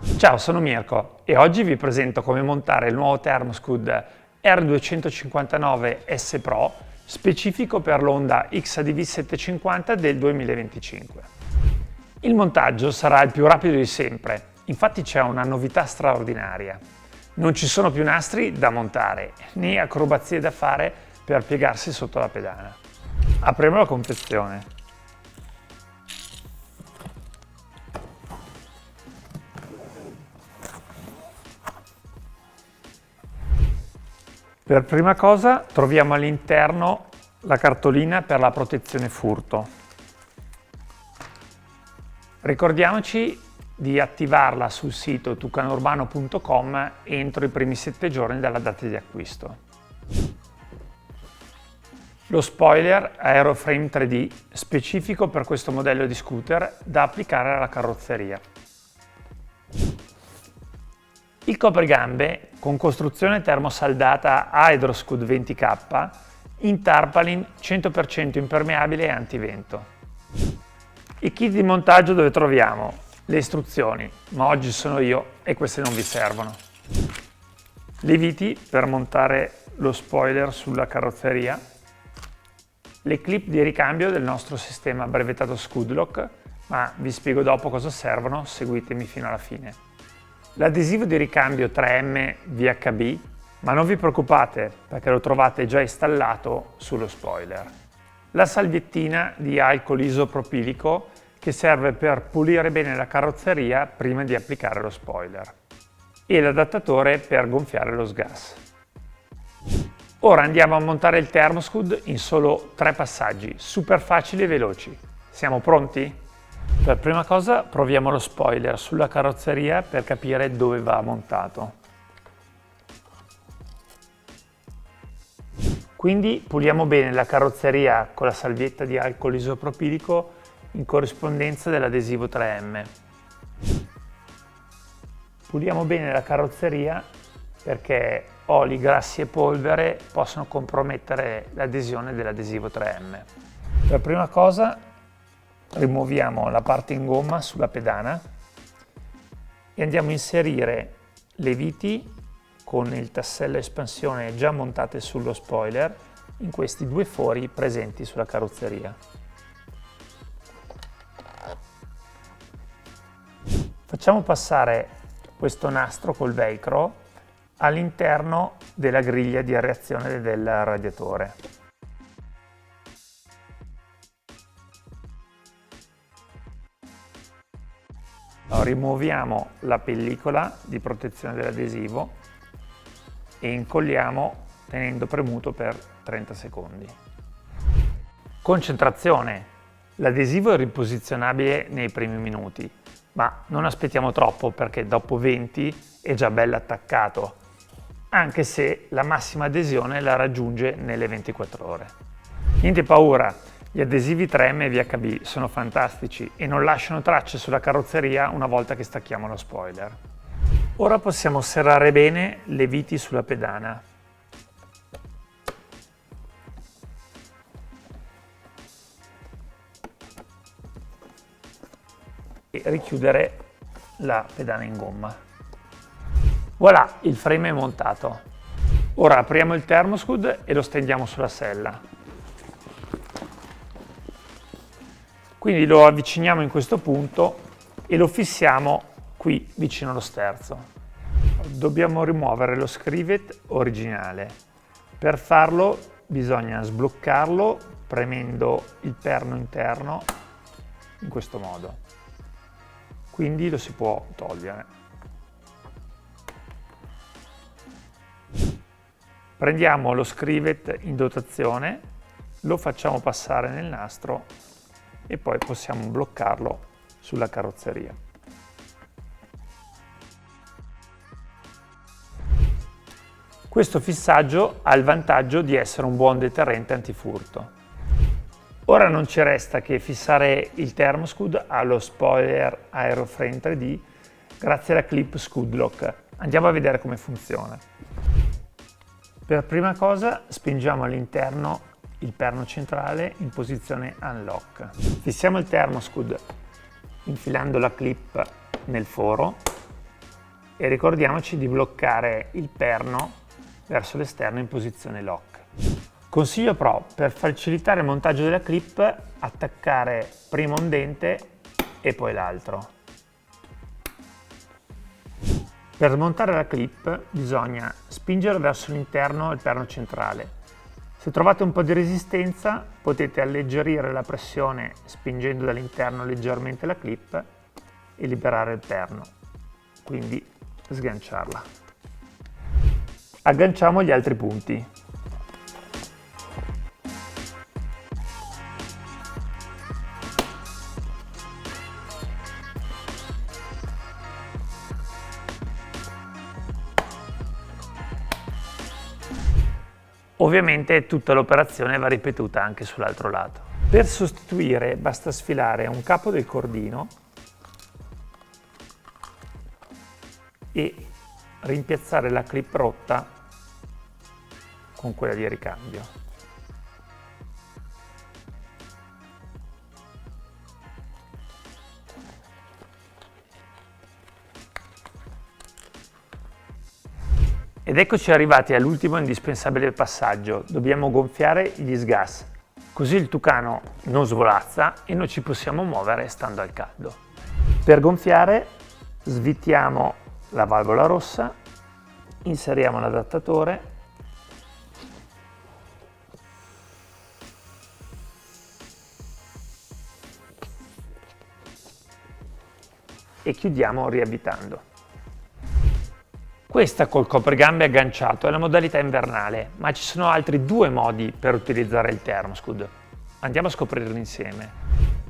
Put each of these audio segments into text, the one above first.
Ciao, sono Mirko e oggi vi presento come montare il nuovo Thermoscoot R259 S Pro specifico per l'Honda XADV 750 del 2025. Il montaggio sarà il più rapido di sempre, infatti c'è una novità straordinaria. Non ci sono più nastri da montare né acrobazie da fare per piegarsi sotto la pedana. Apriamo la confezione. Per prima cosa troviamo all'interno la cartolina per la protezione furto. Ricordiamoci di attivarla sul sito tucanurbano.com entro i primi 7 giorni dalla data di acquisto. Lo spoiler Aeroframe 3D specifico per questo modello di scooter da applicare alla carrozzeria. Il coprigambe con costruzione termosaldata Hydroscoot 20K in tarpaulin 100% impermeabile e antivento. Il kit di montaggio dove troviamo le istruzioni, ma oggi sono io e queste non vi servono. Le viti per montare lo spoiler sulla carrozzeria, le clip di ricambio del nostro sistema brevettato Scudlock, ma vi spiego dopo cosa servono, seguitemi fino alla fine. L'adesivo di ricambio 3M VHB, ma non vi preoccupate perché lo trovate già installato sullo spoiler. La salviettina di alcol isopropilico che serve per pulire bene la carrozzeria prima di applicare lo spoiler. E l'adattatore per gonfiare lo sgas. Ora andiamo a montare il Thermoscoot in solo 3 passaggi, super facili e veloci. Siamo pronti? Per prima cosa proviamo lo spoiler sulla carrozzeria per capire dove va montato. Quindi puliamo bene la carrozzeria con la salvietta di alcol isopropilico in corrispondenza dell'adesivo 3M. Puliamo bene la carrozzeria perché oli, grassi e polvere possono compromettere l'adesione dell'adesivo 3M. Per prima cosa rimuoviamo la parte in gomma sulla pedana e andiamo a inserire le viti con il tassello espansione già montate sullo spoiler in questi 2 fori presenti sulla carrozzeria. Facciamo passare questo nastro col velcro all'interno della griglia di areazione del radiatore. Rimuoviamo la pellicola di protezione dell'adesivo e incolliamo tenendo premuto per 30 secondi. Concentrazione! L'adesivo è riposizionabile nei primi minuti, ma non aspettiamo troppo perché dopo 20 è già bello attaccato, anche se la massima adesione la raggiunge nelle 24 ore. Niente paura! Gli adesivi 3M VHB sono fantastici e non lasciano tracce sulla carrozzeria una volta che stacchiamo lo spoiler. Ora possiamo serrare bene le viti sulla pedana. E richiudere la pedana in gomma. Voilà, il frame è montato. Ora apriamo il Thermoscoot e lo stendiamo sulla sella. Quindi lo avviciniamo in questo punto e lo fissiamo qui vicino allo sterzo. Dobbiamo rimuovere lo scrivet originale. Per farlo bisogna sbloccarlo premendo il perno interno in questo modo. Quindi lo si può togliere. Prendiamo lo scrivet in dotazione, lo facciamo passare nel nastro e poi possiamo bloccarlo sulla carrozzeria. Questo fissaggio ha il vantaggio di essere un buon deterrente antifurto. Ora non ci resta che fissare il Thermoscoot allo spoiler Aeroframe 3D grazie alla clip Scudlock. Andiamo a vedere come funziona. Per prima cosa spingiamo all'interno il perno centrale in posizione unlock. Fissiamo il Thermoscoot infilando la clip nel foro e ricordiamoci di bloccare il perno verso l'esterno in posizione lock. Consiglio però, per facilitare il montaggio della clip, attaccare prima un dente e poi l'altro. Per smontare la clip bisogna spingere verso l'interno il perno centrale. Se trovate un po' di resistenza potete alleggerire la pressione spingendo dall'interno leggermente la clip e liberare il perno, quindi sganciarla. Agganciamo gli altri punti. Ovviamente tutta l'operazione va ripetuta anche sull'altro lato. Per sostituire basta sfilare un capo del cordino e rimpiazzare la clip rotta con quella di ricambio. Ed eccoci arrivati all'ultimo indispensabile passaggio, dobbiamo gonfiare gli sgas, così il tucano non svolazza e noi ci possiamo muovere stando al caldo. Per gonfiare svitiamo la valvola rossa, inseriamo l'adattatore e chiudiamo riavvitando. Questa col coprigambe agganciato è la modalità invernale, ma ci sono altri due modi per utilizzare il Thermoscoot. Andiamo a scoprirli insieme.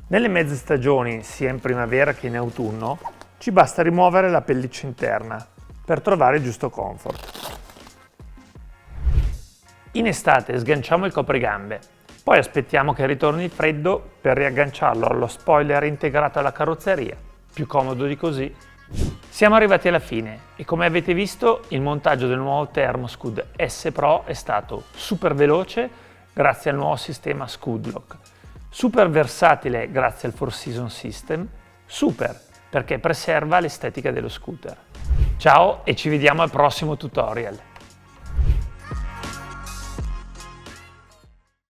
Nelle mezze stagioni, sia in primavera che in autunno, ci basta rimuovere la pelliccia interna per trovare il giusto comfort. In estate sganciamo il coprigambe, poi aspettiamo che ritorni il freddo per riagganciarlo allo spoiler integrato alla carrozzeria. Più comodo di così. Siamo arrivati alla fine e come avete visto il montaggio del nuovo Thermoscoot S Pro è stato super veloce grazie al nuovo sistema Scudlock, super versatile grazie al 4Season System, super perché preserva l'estetica dello scooter. Ciao e ci vediamo al prossimo tutorial.